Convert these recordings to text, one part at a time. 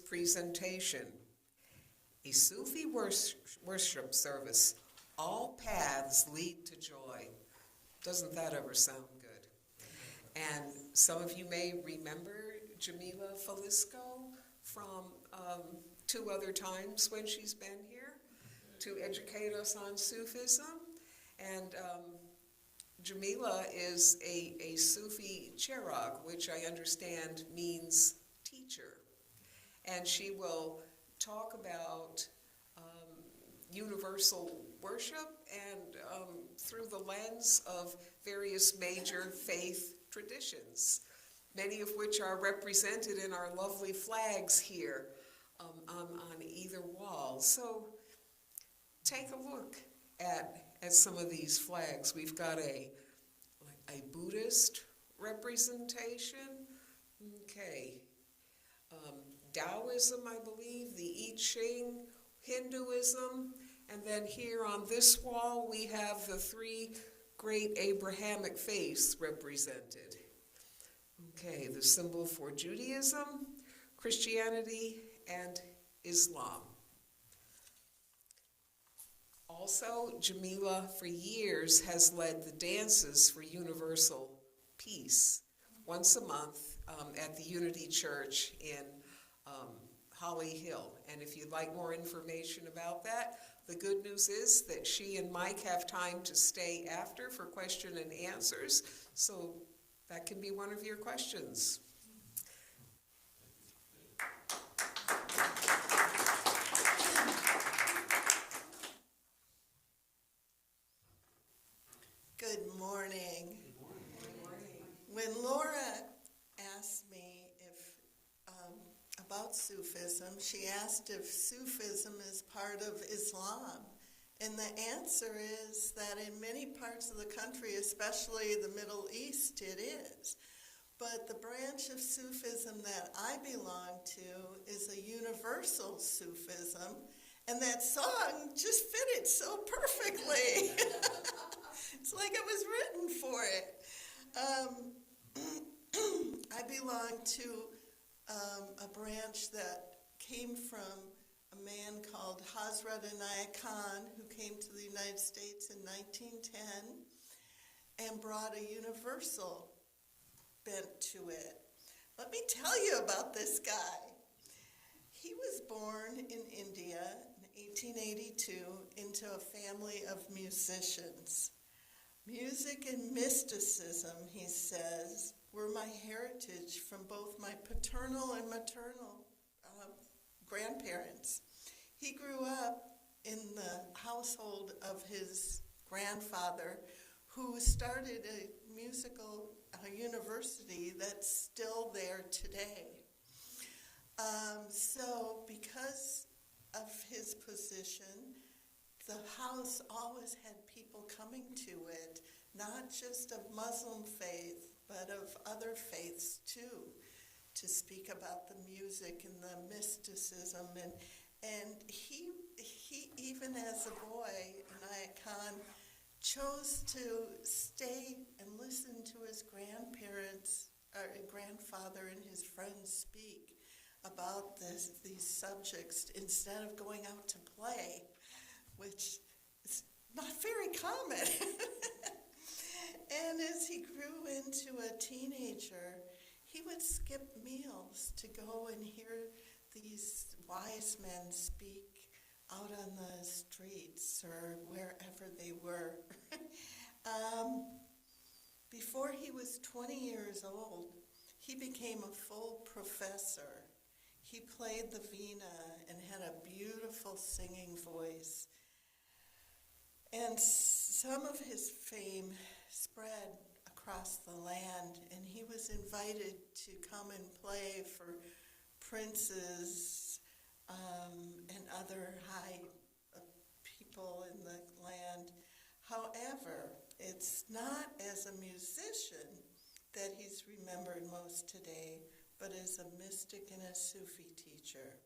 Presentation, a Sufi worship service. All paths lead to joy. Doesn't that ever sound good? And some of you may remember Jemila Felisko from two other times when she's been here to educate us on Sufism. And Jemila is a Sufi Cherag, which I understand means teacher. And she will talk about universal worship and through the lens of various major faith traditions, many of which are represented in our lovely flags here on either wall. So take a look at some of these flags. We've got a Buddhist representation. Okay. Taoism, I believe, the I Ching, Hinduism, and then here on this wall we have the three great Abrahamic faiths represented. Okay, the symbol for Judaism, Christianity, and Islam. Also, Jemila for years has led the dances for universal peace once a month at the Unity Church in Holly Hill. And if you'd like more information about that, the good news is that she and Mike have time to stay after for question and answers, so that can be one of your questions. Good morning. Good morning. When Laura asked me about Sufism, she asked if Sufism is part of Islam. And the answer is that in many parts of the country, especially the Middle East, it is. But the branch of Sufism that I belong to is a universal Sufism, and that song just fitted so perfectly. It's like it was written for it. I belong to a branch that came from a man called Hazrat Inayat Khan, who came to the United States in 1910 and brought a universal bent to it. Let me tell you about this guy. He was born in India in 1882 into a family of musicians. Music and mysticism, he says, were my heritage from both my paternal and maternal grandparents. He grew up in the household of his grandfather, who started a musical university that's still there today. So because of his position, the house always had people coming to it, not just of Muslim faith, but of other faiths too, to speak about the music and the mysticism. And he even as a boy, Inayat Khan, chose to stay and listen to his grandfather and his friends speak about these subjects instead of going out to play, which is not very common. And as he grew into a teenager, he would skip meals to go and hear these wise men speak out on the streets or wherever they were. Before he was 20 years old, he became a full professor. He played the veena and had a beautiful singing voice. And some of his fame spread across the land, and he was invited to come and play for princes and other high people in the land. However, it's not as a musician that he's remembered most today, but as a mystic and a Sufi teacher.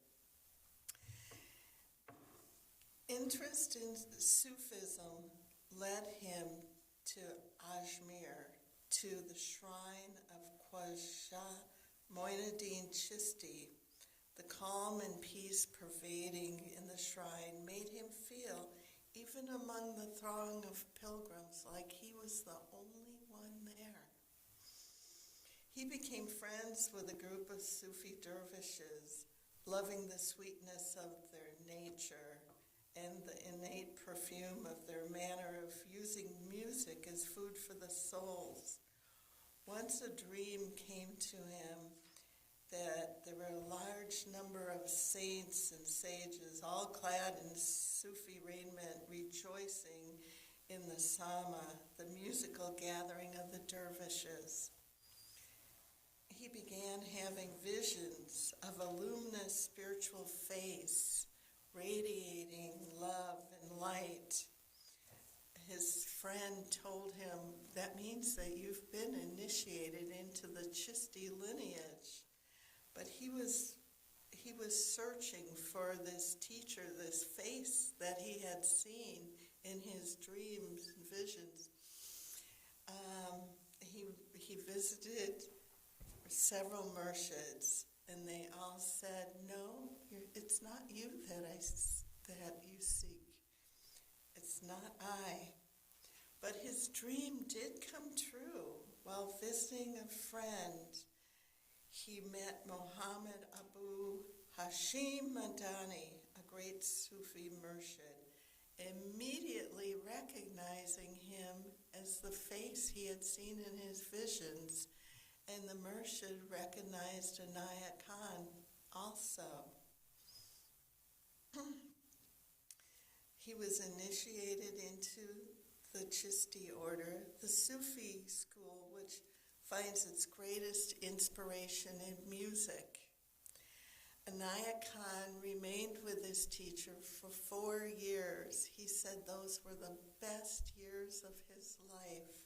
In interest in Sufism led him to Ajmer, to the shrine of Khwaja Moinuddin Chishti. The calm and peace pervading in the shrine made him feel, even among the throng of pilgrims, like he was the only one there. He became friends with a group of Sufi dervishes, loving the sweetness of their nature and the innate perfume of their manner of using music as food for the souls. Once a dream came to him that there were a large number of saints and sages, all clad in Sufi raiment, rejoicing in the Sama, the musical gathering of the dervishes. He began having visions of a luminous spiritual face, radiating love and light. His friend told him, that means that you've been initiated into the Chishti lineage. But he was searching for this teacher, this face that he had seen in his dreams and visions. He visited several murshids, and they all said, "No, it's not you that you seek. It's not I." But his dream did come true. While visiting a friend, he met Muhammad Abu Hashim Madani, a great Sufi murshid, immediately recognizing him as the face he had seen in his visions, and the murshid recognized Anaya Khan also. He was initiated into the Chishti order, the Sufi school, which finds its greatest inspiration in music. Anaya Khan remained with his teacher for 4 years. He said those were the best years of his life.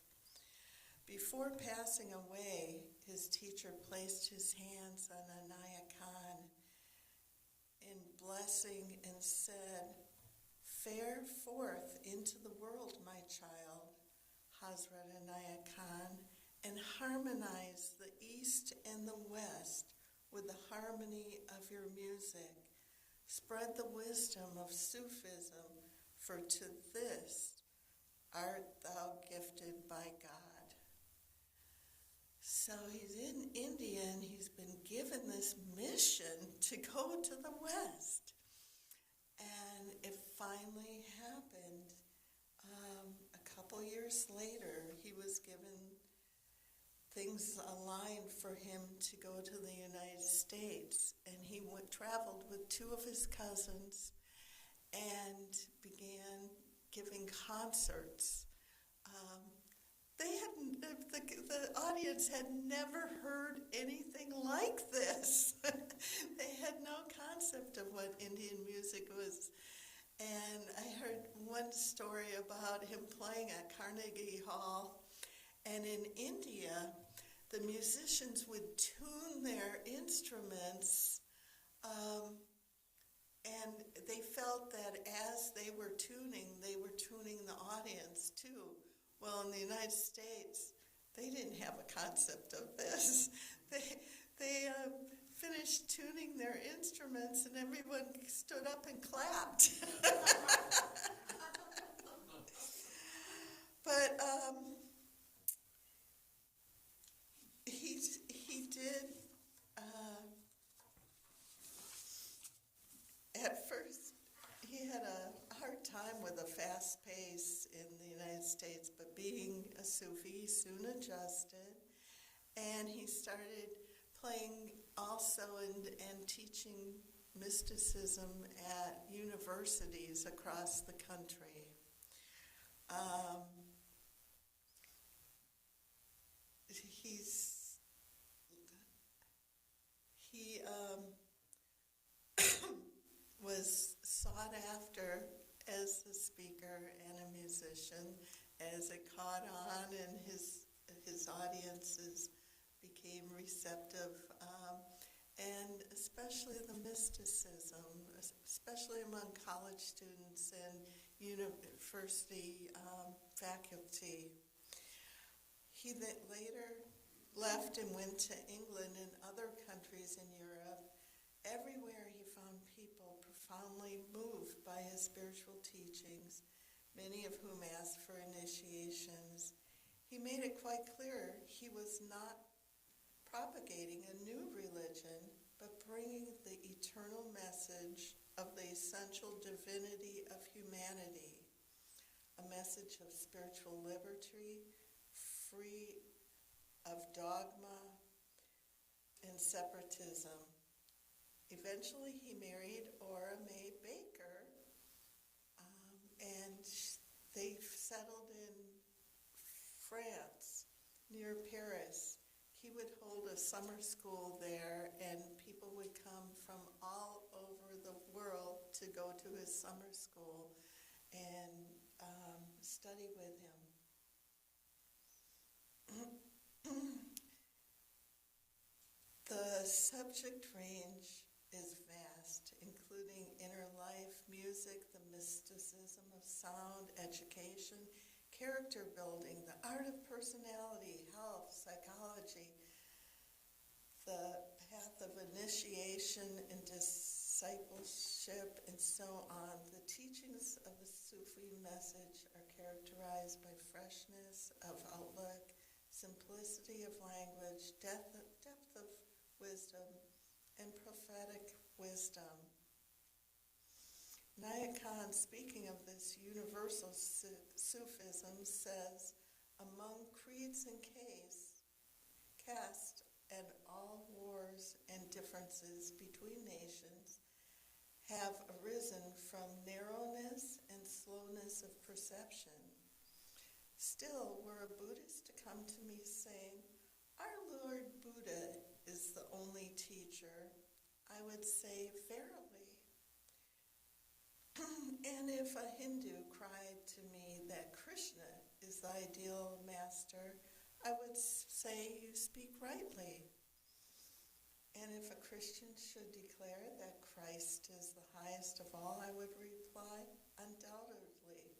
Before passing away, his teacher placed his hands on Anaya Khan in blessing and said, "Fare forth into the world, my child, Hazrat Anaya Khan, and harmonize the East and the West with the harmony of your music. Spread the wisdom of Sufism, for to this art thou gifted by God." So he's in India, and he's been given this mission to go to the West. And it finally happened. A couple years later, he was given things aligned for him to go to the United States. And he traveled with 2 of his cousins and began giving concerts. The audience had never heard anything like this. They had no concept of what Indian music was. And I heard one story about him playing at Carnegie Hall. And in India, the musicians would tune their instruments, and they felt that as they were tuning the audience too. Well, in the United States, they didn't have a concept of this. They finished tuning their instruments, and everyone stood up and clapped. But he did. At first, he had a hard time with the fast pace in the United States, but being a Sufi, he soon adjusted, and he started playing also and teaching mysticism at universities across the country. He was sought after as a speaker and a musician as it caught on and his audiences became receptive, and especially the mysticism, especially among college students and university faculty. He later left and went to England and other countries in Europe. Everywhere he found people profoundly moved by his spiritual teachings, many of whom asked for initiations. He made it quite clear he was not propagating a new religion, but bringing the eternal message of the essential divinity of humanity, a message of spiritual liberty, free of dogma and separatism. Eventually, he married Ora May Baker, and they settled in France, near Paris. He would hold a summer school there, and people would come from all over the world to go to his summer school and study with him. The subject range is vast, including inner life, music, the mysticism of sound, education, character building, the art of personality, health, psychology, the path of initiation and discipleship, and so on. The teachings of the Sufi message are characterized by freshness of outlook, simplicity of language, depth of wisdom, and prophetic wisdom. Naya Khan, speaking of this universal Sufism, says, among creeds and caste and all wars and differences between nations have arisen from narrowness and slowness of perception. Still, were a Buddhist to come to me saying, our Lord Buddha is the only teacher, I would say, verily. And if a Hindu cried to me that Krishna is the ideal master, I would say you speak rightly. And if a Christian should declare that Christ is the highest of all, I would reply, undoubtedly.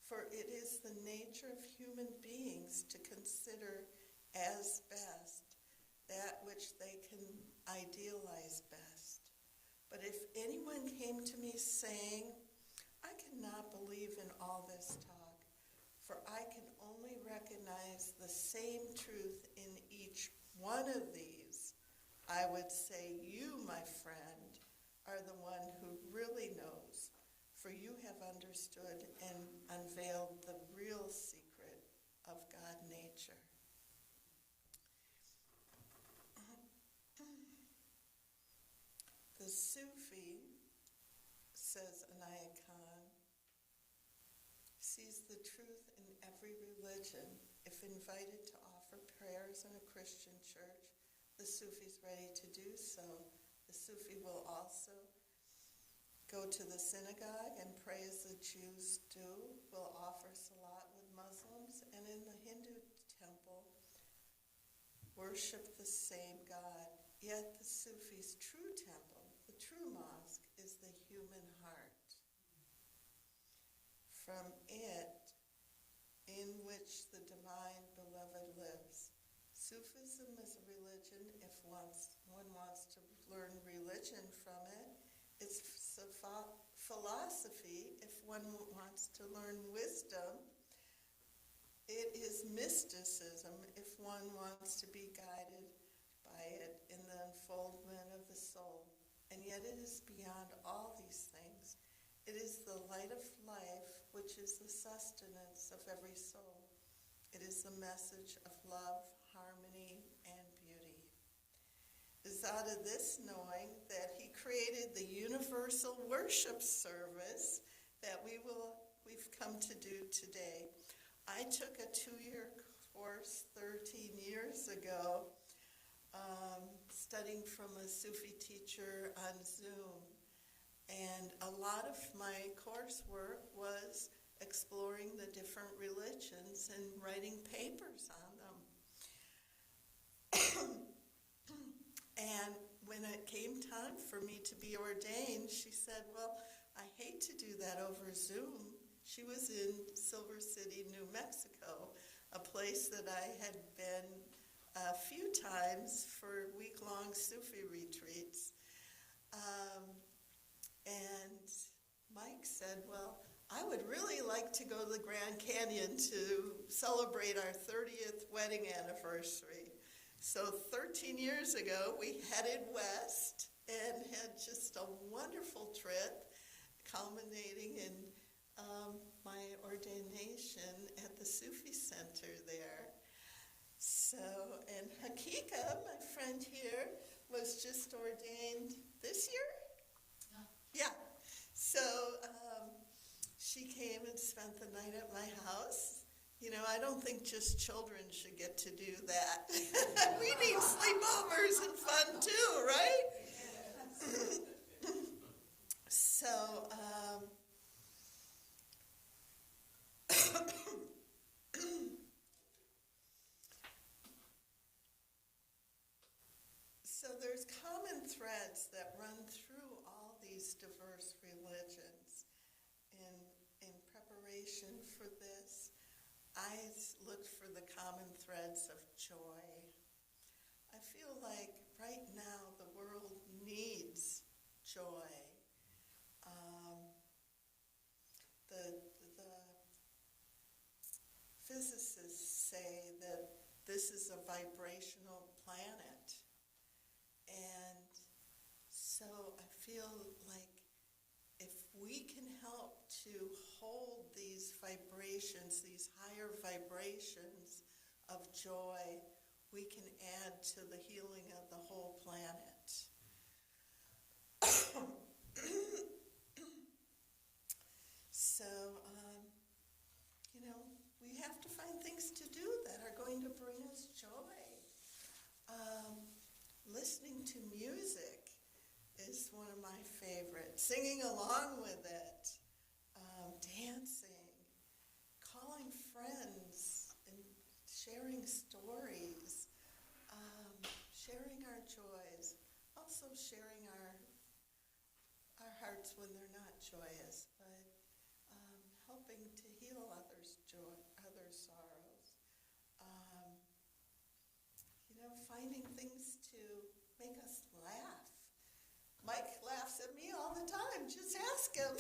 For it is the nature of human beings to consider as best that which they can idealize best. But if anyone came to me saying, I cannot believe in all this talk, for I can only recognize the same truth in each one of these, I would say, you, my friend, are the one who really knows, for you have understood and unveiled the real secret of God nature. The Sufi, says Anaya Khan, sees the truth in every religion. If invited to offer prayers in a Christian church, the Sufi is ready to do so. The Sufi will also go to the synagogue and pray as the Jews do, will offer salat with Muslims, and in the Hindu temple worship the same God. Yet the Sufi's true temple, the true mosque, is the human heart. From it, in which the divine beloved lives. Sufism is a religion if one wants to learn religion from it. It's a philosophy if one wants to learn wisdom. It is mysticism if one wants to be guided by it in the unfoldment of the soul. And yet it is beyond all these things. It is the light of life, which is the sustenance of every soul. It is the message of love, harmony, and beauty. It is out of this knowing that he created the universal worship service that we've come to do today. I took a 2-year course 13 years ago, studying from a Sufi teacher on Zoom. And a lot of my coursework was exploring the different religions and writing papers on them. And when it came time for me to be ordained, she said, well, I hate to do that over Zoom. She was in Silver City, New Mexico, a place that I had been a few times for week-long Sufi retreats. And Mike said, well, I would really like to go to the Grand Canyon to celebrate our 30th wedding anniversary. So 13 years ago, we headed west and had just a wonderful trip, culminating in my ordination at the Sufi Center there. So, and Hakika, my friend here, was just ordained this year? Yeah. So she came and spent the night at my house. You know, I don't think just children should get to do that. We need sleepovers and fun too, right? So, so there's common threads that run through all these diverse religions. In preparation for this, I looked for the common threads of joy. I feel like right now the world needs joy. The physicists say that this is a vibrational planet. And so I feel like if we can help to hold these vibrations, these higher vibrations of joy, we can add to the healing of the whole planet. So, you know, we have to find things to do that are going to bring us joy. Listening to music is one of my favorites. Singing along with it, dancing, calling friends and sharing stories, sharing our joys, also sharing our hearts when they're not joyous, but helping to heal others' joy, others' sorrows. You know, finding things to make us laugh. Mike laughs at me all the time. Just ask him.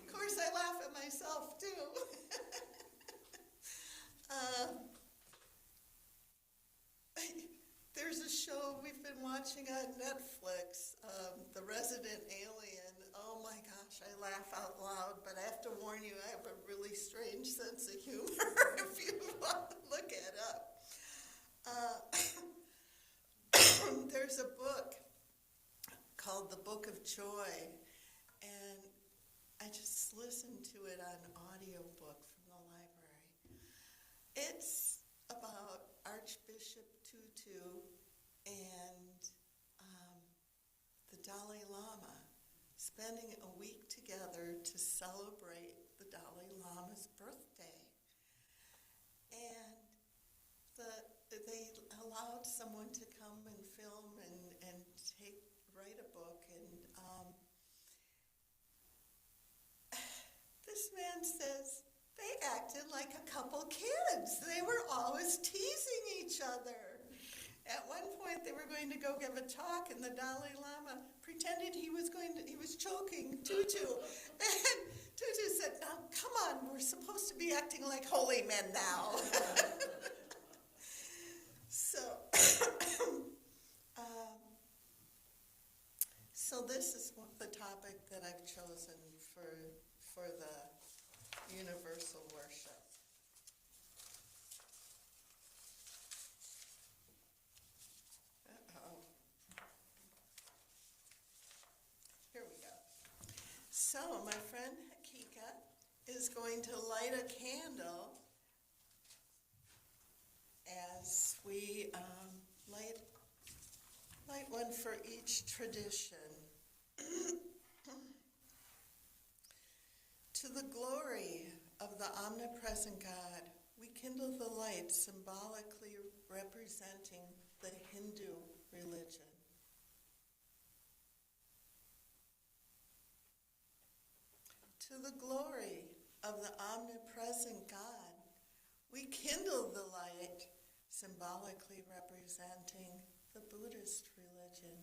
Of course, I laugh at myself, too. There's a show we've been watching on Netflix, The Resident Alien. Oh, my gosh, I laugh out loud, but I have to warn you, I have a really strange sense of humor if you want to look it up. There's a book called The Book of Joy, and I just listened to it on audiobook from the library. It's about Archbishop Tutu and the Dalai Lama spending a week together to celebrate the Dalai Lama's birthday. And they allowed someone to come and film and write a book. And this man says they acted like a couple kids. They were always teasing each other. At one point, they were going to go give a talk, and the Dalai Lama pretended he was choking Tutu. And Tutu said, "Now, come on, we're supposed to be acting like holy men now." So this is the topic that I've chosen for the universal worship. Here we go. So my friend Hakika is going to light a candle as we light one for each tradition. To the glory of the omnipresent God, we kindle the light symbolically representing the Hindu religion. To To the glory of the omnipresent God, we kindle the light, symbolically representing the Buddhist religion.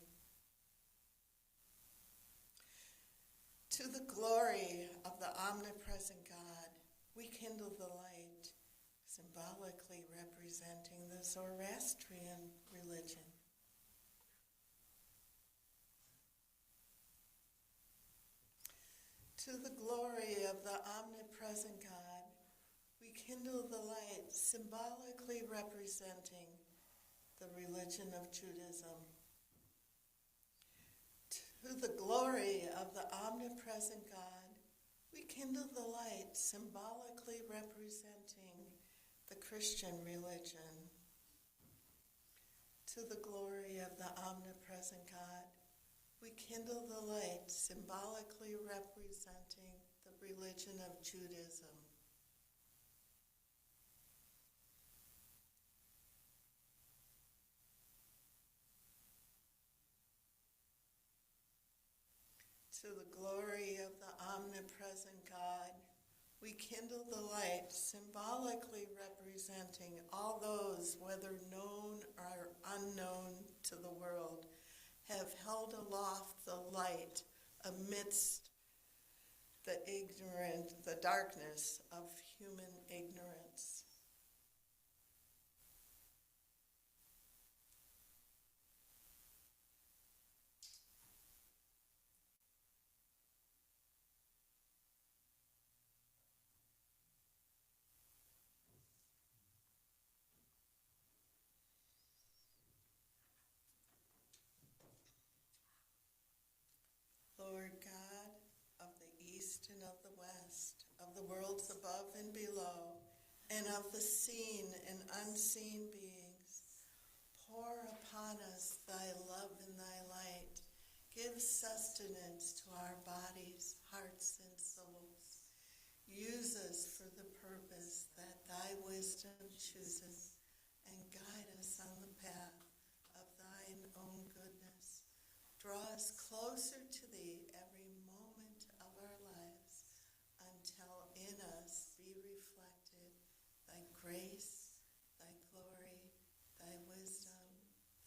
To the glory of the omnipresent God, we kindle the light, symbolically representing the Zoroastrian religion. To the glory of the omnipresent God, we kindle the light, symbolically representing the religion of Judaism. To the glory of the omnipresent God, we kindle the light, symbolically representing the Christian religion. To the glory of the omnipresent God, we kindle the light, symbolically representing the religion of Judaism. To the glory of the omnipresent God, we kindle the light, symbolically representing all those, whether known or unknown to the world, have held aloft the light amidst the darkness of human ignorance. Lord God, of the east and of the west, of the worlds above and below, and of the seen and unseen beings, pour upon us thy love and thy light. Give sustenance to our bodies, hearts, and souls. Use us for the purpose that thy wisdom chooses, and guide us on the path of thine own goodness. Draw us closer to thee every moment of our lives, until in us be reflected thy grace, thy glory, thy wisdom,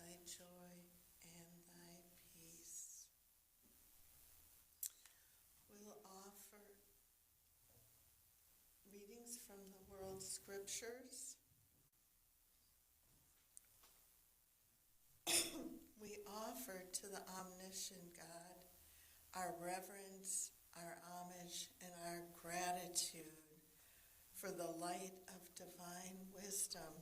thy joy, and thy peace. We'll offer readings from the world scriptures. We offer to the omniscient God our reverence, our homage, and our gratitude for the light of divine wisdom.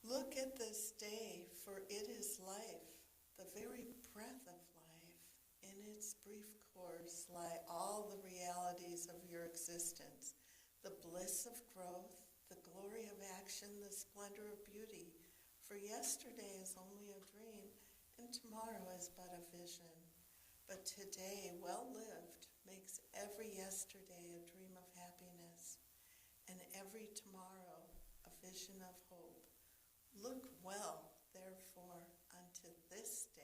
Look at this day, for it is life, the very breath of life. In its brief course lie all the realities of your existence, the bliss of growth, the glory of action, the splendor of beauty. For yesterday is only a dream, and tomorrow is but a vision. But today, well lived, makes every yesterday a dream of happiness, and every tomorrow a vision of hope. Look well, therefore, unto this day.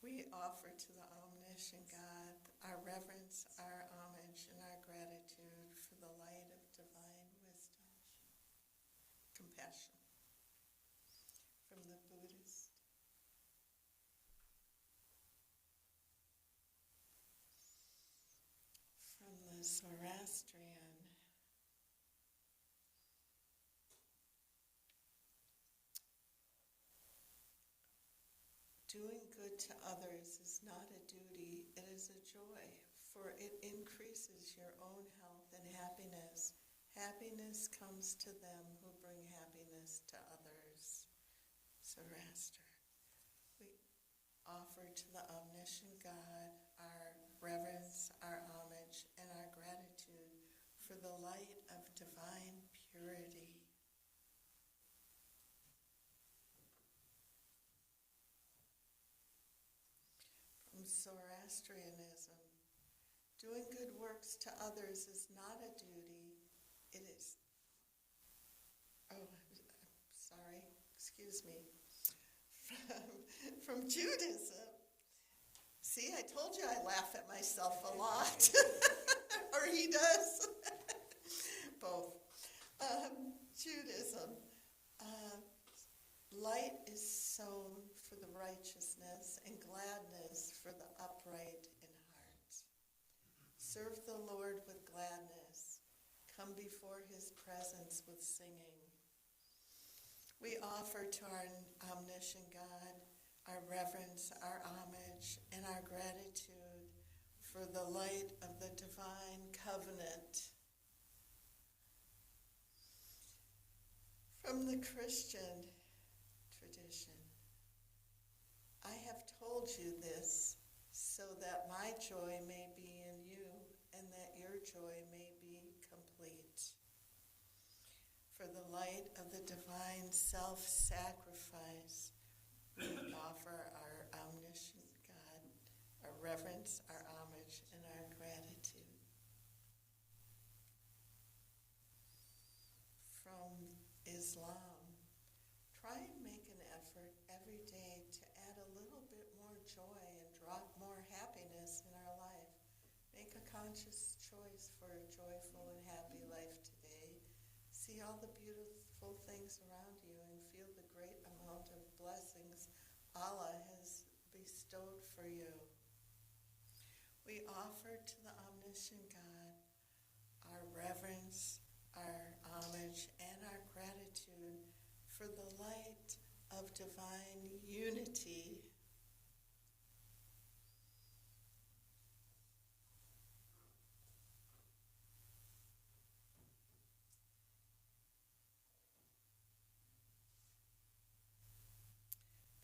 We offer to the omniscient God our reverence, our homage, and our gratitude for the light of divine wisdom, compassion. From the Buddhist. From the Zoroastrian. Doing good to others is not a duty, it is a joy, for it increases your own health and happiness. Happiness comes to them who bring happiness to others. Zoroaster. We offer to the omniscient God our reverence, our homage, and our gratitude for the light of divine purity. From Zoroastrianism, doing good works to others is not a duty, it is... Oh, from Judaism. See, I told you I laugh at myself a lot. Or he does. Both. Judaism. Light is sown for the righteousness and gladness for the upright in heart. Serve the Lord with gladness. Come before his presence with singing. We offer to our omniscient God our reverence, our homage, and our gratitude for the light of the divine covenant. From the Christian tradition, I have told you this so that my joy may be in you and that your joy may be complete. For the light of the divine self-sacrifice, we offer our omniscient God our reverence, our homage, and our gratitude. From Islam, try and make an effort every day to add a little bit more joy and drop more happiness in our life. Make a conscious choice for a joyful and happy life today. See all the beautiful things around you and feel the great amount of blessings Allah has bestowed for you. We offer to the omniscient God our reverence, our homage, and our gratitude for the light of divine unity.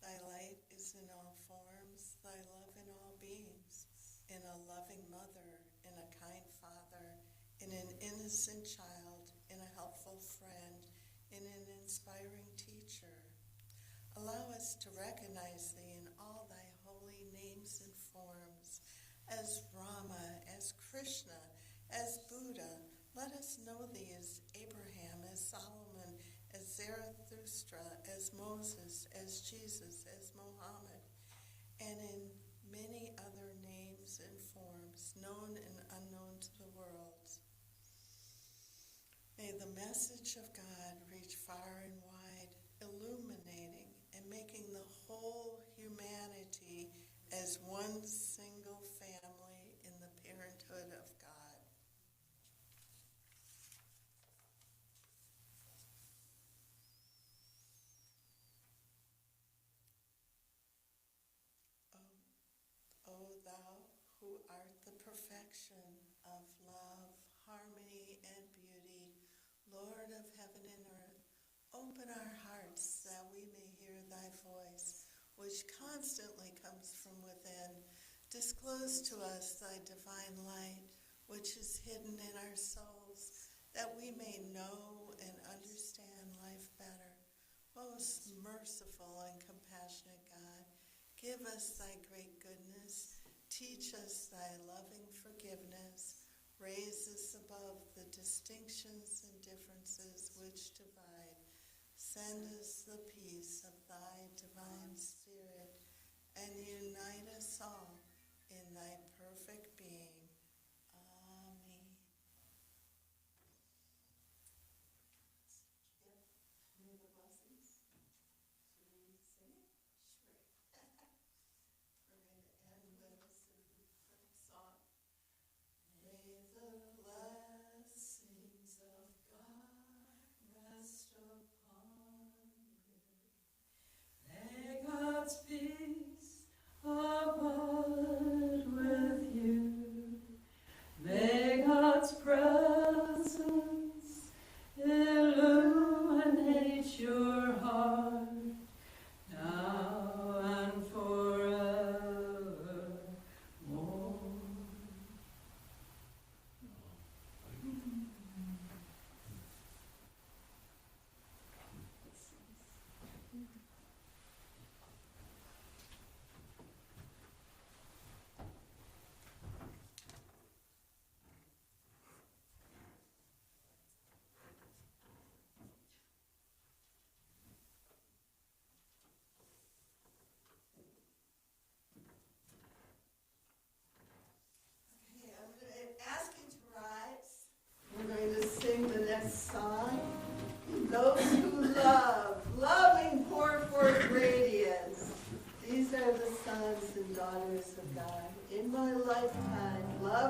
Thy light is in all forms, thy love in all beings, in a loving mother, in a kind father, in an innocent child, in a helpful friend, in an inspiring teacher. Allow us to recognize thee in all thy holy names and forms, as Rama, as Krishna, as Buddha. Let us know thee as Abraham, as Solomon, as Zarathustra, as Moses, as Jesus, as Mohammed, and in many other names and forms, known and unknown to the world. May the message of God reach far and wide, illuminating and making the whole humanity as one single family in the parenthood of God. O thou who art the perfection of love, harmony, and beauty, Lord of heaven and earth, open our hearts that we may hear thy voice, which constantly comes from within. Disclose to us thy divine light, which is hidden in our souls, that we may know and understand life better. Most merciful and compassionate God, give us thy great goodness, teach us thy loving forgiveness, raise us above the distinctions and differences which divide. Send us the peace of thy divine Spirit, and unite us all in thy perfect being. Amen. May the blessings. Should we sing it? Sure. We're going to end with a song. May the blessings of God rest upon you. May God's peace abide with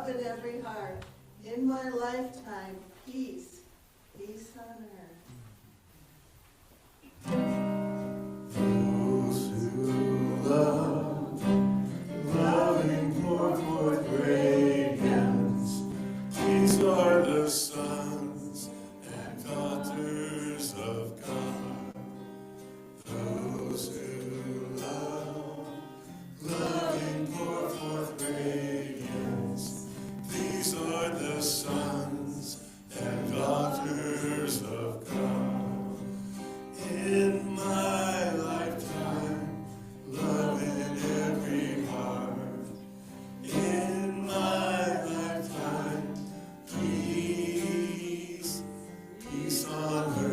love in every heart. In my lifetime, peace, peace on earth. Those who love, loving pour forth radiance. These are the sons and daughters of God. Those who love, loving pour forth radiance. These are the sons and daughters of God. In my lifetime, love in every heart. In my lifetime, peace, peace on earth.